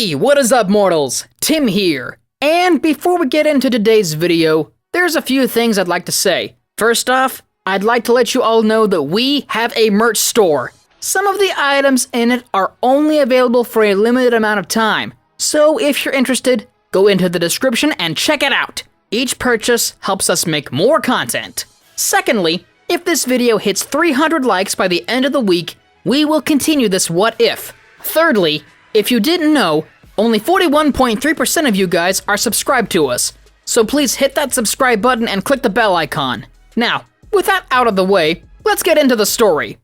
Hey, what is up, mortals? Tim here. And before we get into today's video, there's a few things I'd like to say. First off, I'd like to let you all know that we have a merch store. Some of the items in it are only available for a limited amount of time, so if you're interested, go into the description and check it out. Each purchase helps us make more content. Secondly, if this video hits 300 likes by the end of the week, we will continue this what if. Thirdly, if you didn't know, only 41.3% of you guys are subscribed to us, so please hit that subscribe button and click the bell icon. Now, with that out of the way, let's get into the story.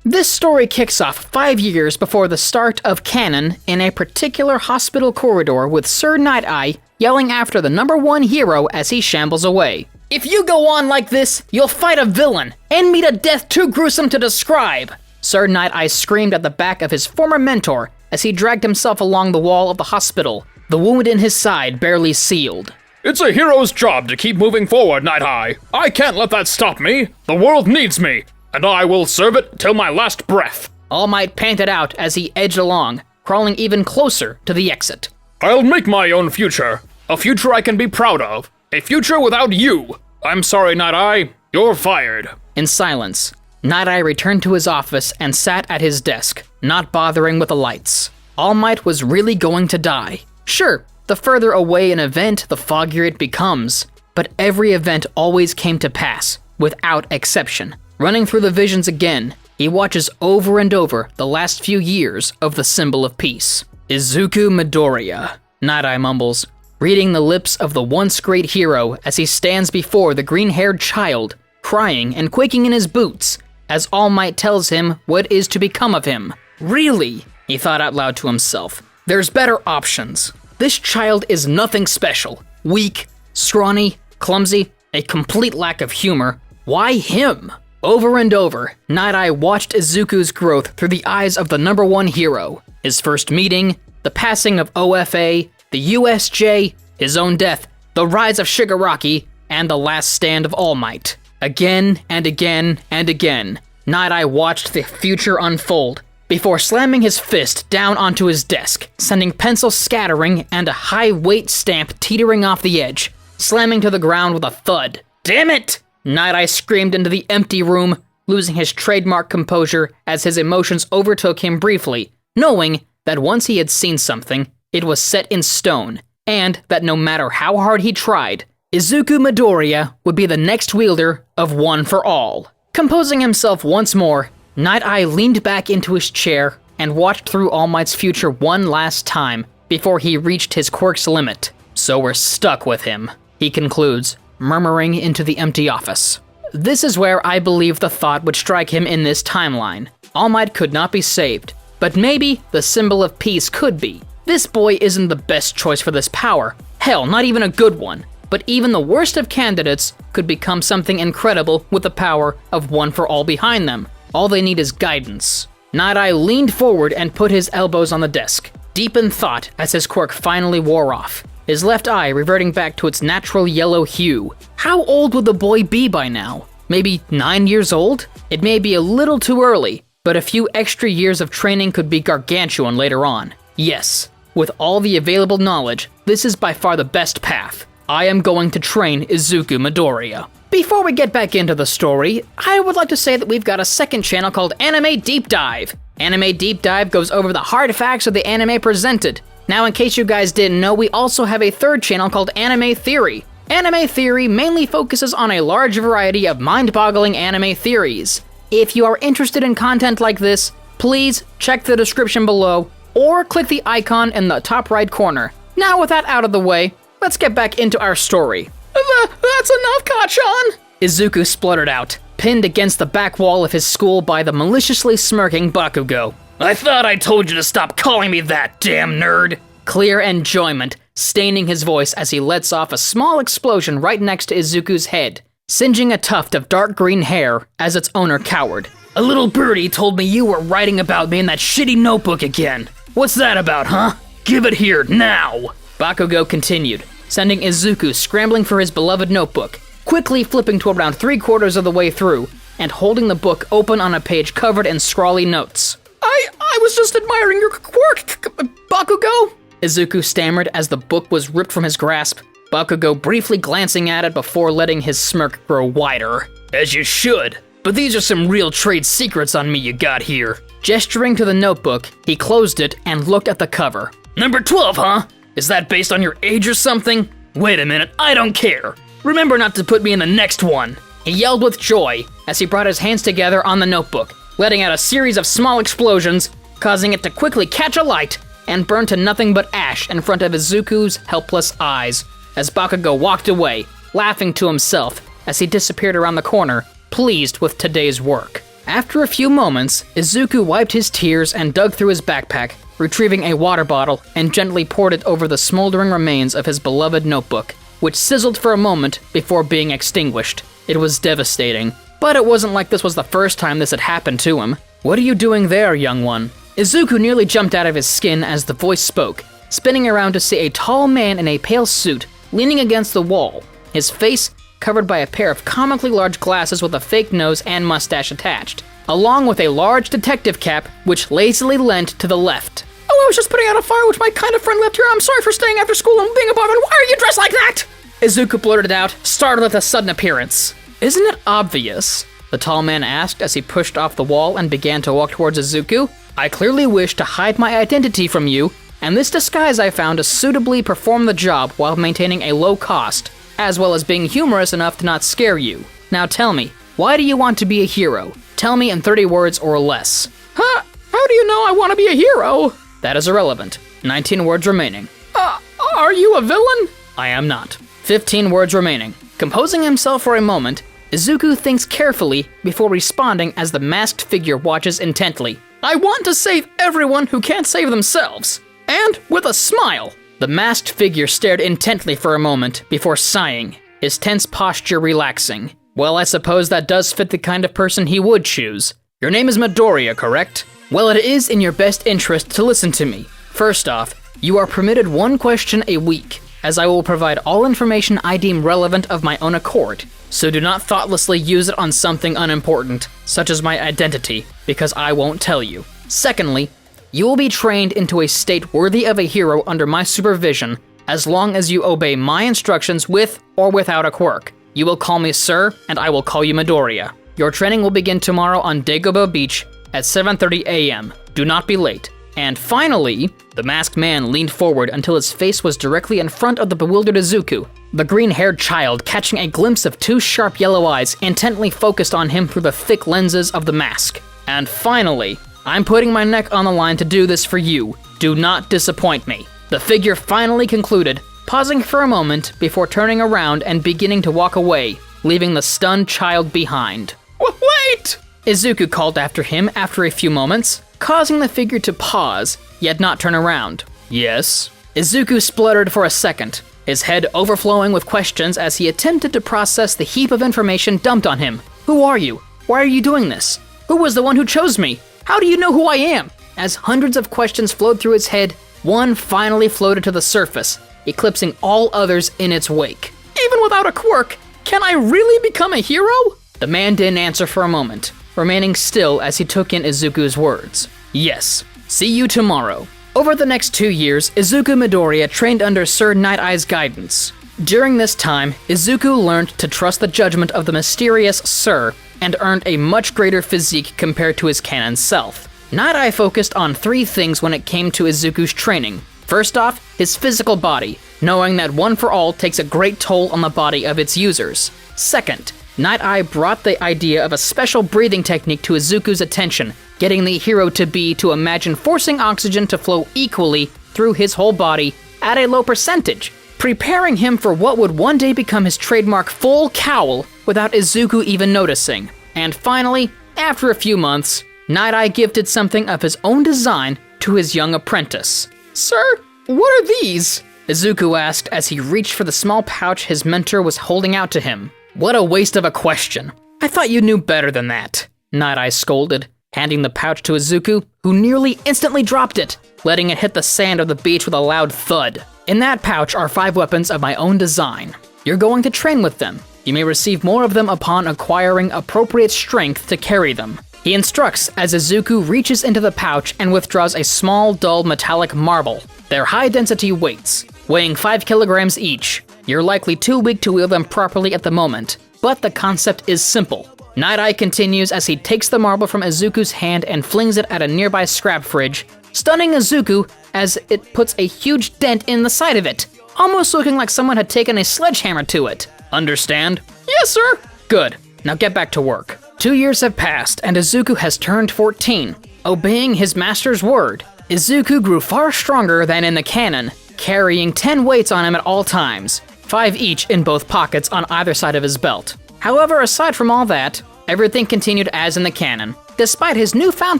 This story kicks off 5 years before the start of canon in a particular hospital corridor with Sir Night-Eye yelling after the #1 hero as he shambles away. "If you go on like this, you'll fight a villain and meet a death too gruesome to describe," Sir Night-Eye screamed at the back of his former mentor as he dragged himself along the wall of the hospital, the wound in his side barely sealed. "It's a hero's job to keep moving forward, Night-Eye. I can't let that stop me. The world needs me, and I will serve it till my last breath," All Might panted out as he edged along, crawling even closer to the exit. "I'll make my own future. A future I can be proud of. A future without you. I'm sorry, Night-Eye. You're fired." In silence, Night-Eye returned to his office and sat at his desk, not bothering with the lights. All Might was really going to die. Sure, the further away an event, the foggier it becomes, but every event always came to pass, without exception. Running through the visions again, he watches over and over the last few years of the symbol of peace. "Izuku Midoriya," Night-Eye mumbles, reading the lips of the once great hero as he stands before the green-haired child, crying and quaking in his boots, as All Might tells him what is to become of him. Really? He thought out loud to himself. There's better options. This child is nothing special. Weak, scrawny, clumsy, a complete lack of humor. Why him? Over and over, Night-Eye watched Izuku's growth through the eyes of the #1 hero. His first meeting, the passing of OFA, the USJ, his own death, the rise of Shigaraki, and the last stand of All Might. Again and again and again, Night-Eye watched the future unfold, before slamming his fist down onto his desk, sending pencils scattering and a high weight stamp teetering off the edge, slamming to the ground with a thud. "Damn it!" Night-Eye screamed into the empty room, losing his trademark composure as his emotions overtook him briefly, knowing that once he had seen something, it was set in stone, and that no matter how hard he tried, Izuku Midoriya would be the next wielder of One for All. Composing himself once more, Night-Eye leaned back into his chair and watched through All Might's future one last time before he reached his quirk's limit. "So we're stuck with him," he concludes, murmuring into the empty office. This is where I believe the thought would strike him in this timeline. All Might could not be saved, but maybe the symbol of peace could be. This boy isn't the best choice for this power. Hell, not even a good one. But even the worst of candidates could become something incredible with the power of One for All behind them. All they need is guidance. Night-Eye leaned forward and put his elbows on the desk, deep in thought as his quirk finally wore off, his left eye reverting back to its natural yellow hue. How old would the boy be by now? Maybe 9 years old? It may be a little too early, but a few extra years of training could be gargantuan later on. Yes, with all the available knowledge, this is by far the best path. I am going to train Izuku Midoriya. Before we get back into the story, I would like to say that we've got a second channel called Anime Deep Dive. Anime Deep Dive goes over the hard facts of the anime presented. Now, in case you guys didn't know, we also have a third channel called Anime Theory. Anime Theory mainly focuses on a large variety of mind-boggling anime theories. If you are interested in content like this, please check the description below or click the icon in the top right corner. Now, with that out of the way, let's get back into our story. That's enough, Kachan! Izuku spluttered out, pinned against the back wall of his school by the maliciously smirking Bakugo. "I thought I told you to stop calling me that, damn nerd!" Clear enjoyment staining his voice as he lets off a small explosion right next to Izuku's head, singeing a tuft of dark green hair as its owner cowered. "A little birdie told me you were writing about me in that shitty notebook again. What's that about, huh?" Give it here, now! Bakugo continued, sending Izuku scrambling for his beloved notebook, quickly flipping to around 3/4 of the way through, and holding the book open on a page covered in scrawly notes. I was just admiring your quirk, Bakugo! Izuku stammered as the book was ripped from his grasp, Bakugo briefly glancing at it before letting his smirk grow wider. As you should, but these are some real trade secrets on me you got here. Gesturing to the notebook, he closed it and looked at the cover. Number 12, huh? Is that based on your age or something? Wait a minute, I don't care. Remember not to put me in the next one. He yelled with joy as he brought his hands together on the notebook, letting out a series of small explosions, causing it to quickly catch alight and burn to nothing but ash in front of Izuku's helpless eyes, as Bakugo walked away, laughing to himself as he disappeared around the corner, pleased with today's work. After a few moments, Izuku wiped his tears and dug through his backpack, retrieving a water bottle and gently poured it over the smoldering remains of his beloved notebook, which sizzled for a moment before being extinguished. It was devastating, but it wasn't like this was the first time this had happened to him. What are you doing there, young one? Izuku nearly jumped out of his skin as the voice spoke, spinning around to see a tall man in a pale suit leaning against the wall, his face covered by a pair of comically large glasses with a fake nose and mustache attached, along with a large detective cap which lazily leant to the left. Oh, I was just putting out a fire which my kind of friend left here. I'm sorry for staying after school and being a bother. Why are you dressed like that? Izuku blurted out, startled at the sudden appearance. Isn't it obvious? The tall man asked as he pushed off the wall and began to walk towards Izuku. I clearly wish to hide my identity from you, and this disguise I found to suitably perform the job while maintaining a low cost, as well as being humorous enough to not scare you. Now tell me, why do you want to be a hero? Tell me in 30 words or less. Huh? How do you know I want to be a hero? That is irrelevant. 19 words remaining. Are you a villain? I am not. 15 words remaining. Composing himself for a moment, Izuku thinks carefully before responding as the masked figure watches intently. I want to save everyone who can't save themselves. And with a smile. The masked figure stared intently for a moment before sighing, his tense posture relaxing. Well, I suppose that does fit the kind of person he would choose. Your name is Midoriya, correct? Well, it is in your best interest to listen to me. First off, you are permitted one question a week, as I will provide all information I deem relevant of my own accord. So do not thoughtlessly use it on something unimportant, such as my identity, because I won't tell you. Secondly, you will be trained into a state worthy of a hero under my supervision, as long as you obey my instructions with or without a quirk. You will call me Sir, and I will call you Midoriya. Your training will begin tomorrow on Dagobah Beach at 7:30 a.m. Do not be late. And finally, the masked man leaned forward until his face was directly in front of the bewildered Izuku, the green-haired child catching a glimpse of two sharp yellow eyes intently focused on him through the thick lenses of the mask. And finally, I'm putting my neck on the line to do this for you. Do not disappoint me. The figure finally concluded, pausing for a moment before turning around and beginning to walk away, leaving the stunned child behind. Wait! Izuku called after him after a few moments, causing the figure to pause, yet not turn around. Yes? Izuku spluttered for a second, his head overflowing with questions as he attempted to process the heap of information dumped on him. Who are you? Why are you doing this? Who was the one who chose me? How do you know who I am? As hundreds of questions flowed through his head, one finally floated to the surface, eclipsing all others in its wake. Even without a quirk, can I really become a hero? The man didn't answer for a moment, remaining still as he took in Izuku's words. Yes, see you tomorrow. Over the next 2 years, Izuku Midoriya trained under Sir Night-Eye's guidance. During this time, Izuku learned to trust the judgment of the mysterious Sir and earned a much greater physique compared to his canon self. Night-Eye focused on 3 things when it came to Izuku's training. First off, his physical body, knowing that One for All takes a great toll on the body of its users. Second, Night-Eye brought the idea of a special breathing technique to Izuku's attention, getting the hero to imagine forcing oxygen to flow equally through his whole body at a low percentage, preparing him for what would one day become his trademark full cowl without Izuku even noticing. And finally, after a few months, Night-Eye gifted something of his own design to his young apprentice. Sir, what are these? Izuku asked as he reached for the small pouch his mentor was holding out to him. What a waste of a question. I thought you knew better than that, Night-Eye scolded, handing the pouch to Izuku, who nearly instantly dropped it, letting it hit the sand of the beach with a loud thud. In that pouch are 5 weapons of my own design. You're going to train with them. You may receive more of them upon acquiring appropriate strength to carry them. He instructs as Izuku reaches into the pouch and withdraws a small, dull metallic marble. They're high-density weights, weighing 5 kilograms each. You're likely too weak to wield them properly at the moment, but the concept is simple. Night Eye continues as he takes the marble from Izuku's hand and flings it at a nearby scrap fridge, stunning Izuku as it puts a huge dent in the side of it, almost looking like someone had taken a sledgehammer to it. Understand? Yes, sir! Good. Now get back to work. 2 years have passed, and Izuku has turned 14. Obeying his master's word, Izuku grew far stronger than in the canon, carrying 10 weights on him at all times, 5 each in both pockets on either side of his belt. However, aside from all that, everything continued as in the canon. Despite his newfound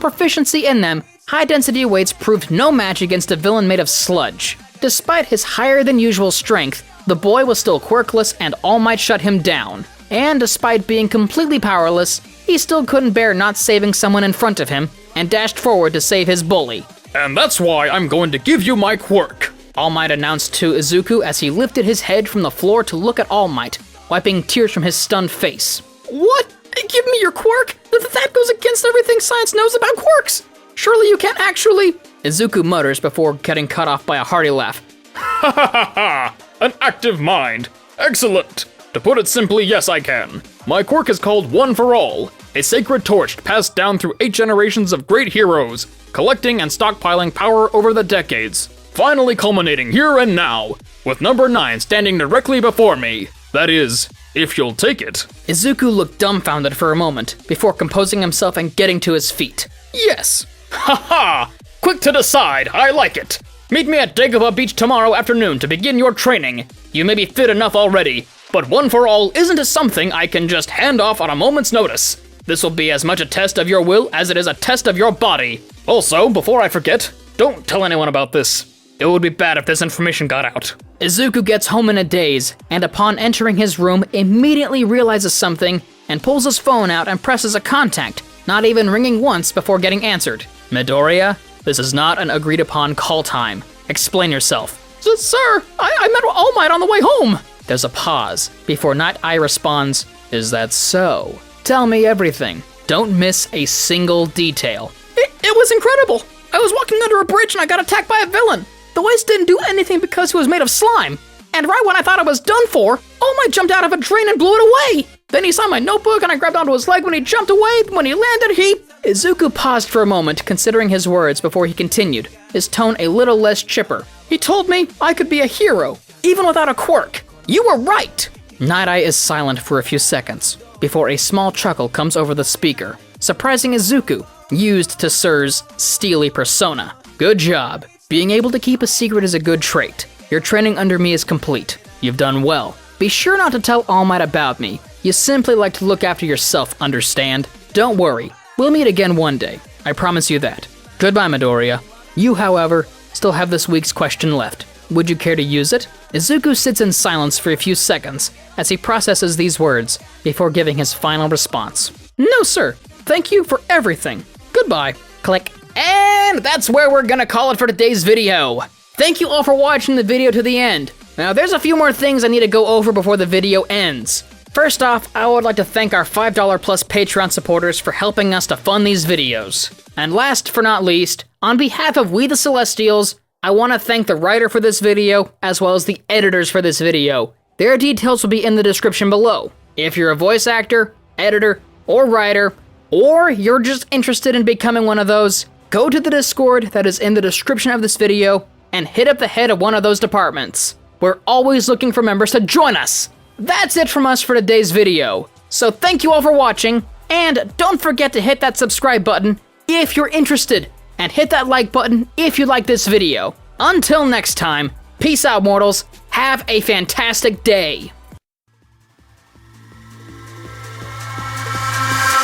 proficiency in them, high-density weights proved no match against a villain made of sludge. Despite his higher-than-usual strength, the boy was still quirkless and All Might shut him down. And despite being completely powerless, he still couldn't bear not saving someone in front of him, and dashed forward to save his bully. And that's why I'm going to give you my quirk, All Might announced to Izuku as he lifted his head from the floor to look at All Might, wiping tears from his stunned face. What? Give me your quirk? That goes against everything science knows about quirks! Surely you can't actually... Izuku mutters before getting cut off by a hearty laugh. Ha ha ha ha! An active mind! Excellent! To put it simply, yes I can. My quirk is called One for All, a sacred torch passed down through 8 generations of great heroes, collecting and stockpiling power over the decades, finally culminating here and now, with number 9 standing directly before me. That is, if you'll take it. Izuku looked dumbfounded for a moment, before composing himself and getting to his feet. Yes! Ha ha! Quick to decide, I like it! Meet me at Dagobah Beach tomorrow afternoon to begin your training. You may be fit enough already, but One for All isn't something I can just hand off on a moment's notice. This will be as much a test of your will as it is a test of your body. Also, before I forget, don't tell anyone about this. It would be bad if this information got out. Izuku gets home in a daze, and upon entering his room, immediately realizes something, and pulls his phone out and presses a contact, not even ringing once before getting answered. Midoriya, this is not an agreed-upon call time. Explain yourself. Sir, I met All Might on the way home. There's a pause, before Night Eye responds, Is that so? Tell me everything. Don't miss a single detail. It was incredible. I was walking under a bridge and I got attacked by a villain. The waste didn't do anything because he was made of slime. And right when I thought I was done for, All Might jumped out of a drain and blew it away. Then he saw my notebook and I grabbed onto his leg when he jumped away. When he landed, Izuku paused for a moment, considering his words before he continued, his tone a little less chipper. He told me I could be a hero, even without a quirk. You were right. Night Eye is silent for a few seconds, before a small chuckle comes over the speaker, surprising Izuku, used to Sir's steely persona. Good job. Being able to keep a secret is a good trait. Your training under me is complete. You've done well. Be sure not to tell All Might about me. You simply like to look after yourself, understand? Don't worry. We'll meet again one day. I promise you that. Goodbye, Midoriya. You, however, still have this week's question left. Would you care to use it? Izuku sits in silence for a few seconds as he processes these words before giving his final response. No, sir. Thank you for everything. Goodbye. Click. And that's where we're gonna call it for today's video. Thank you all for watching the video to the end. Now, there's a few more things I need to go over before the video ends. First off, I would like to thank our $5 plus Patreon supporters for helping us to fund these videos. And last for not least, on behalf of We the Celestials, I want to thank the writer for this video, as well as the editors for this video. Their details will be in the description below. If you're a voice actor, editor, or writer, or you're just interested in becoming one of those, go to the Discord that is in the description of this video and hit up the head of one of those departments. We're always looking for members to join us. That's it from us for today's video. So thank you all for watching, and don't forget to hit that subscribe button if you're interested, and hit that like button if you like this video. Until next time, peace out, mortals. Have a fantastic day.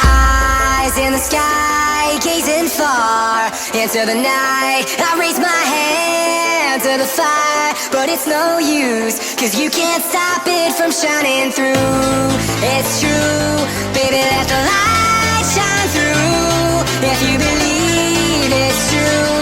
Eyes in the sky, gazing far into the night. I raise my hand to the fire, but it's no use, 'cause you can't stop it from shining through. It's true, baby, let the light shine through. If you you.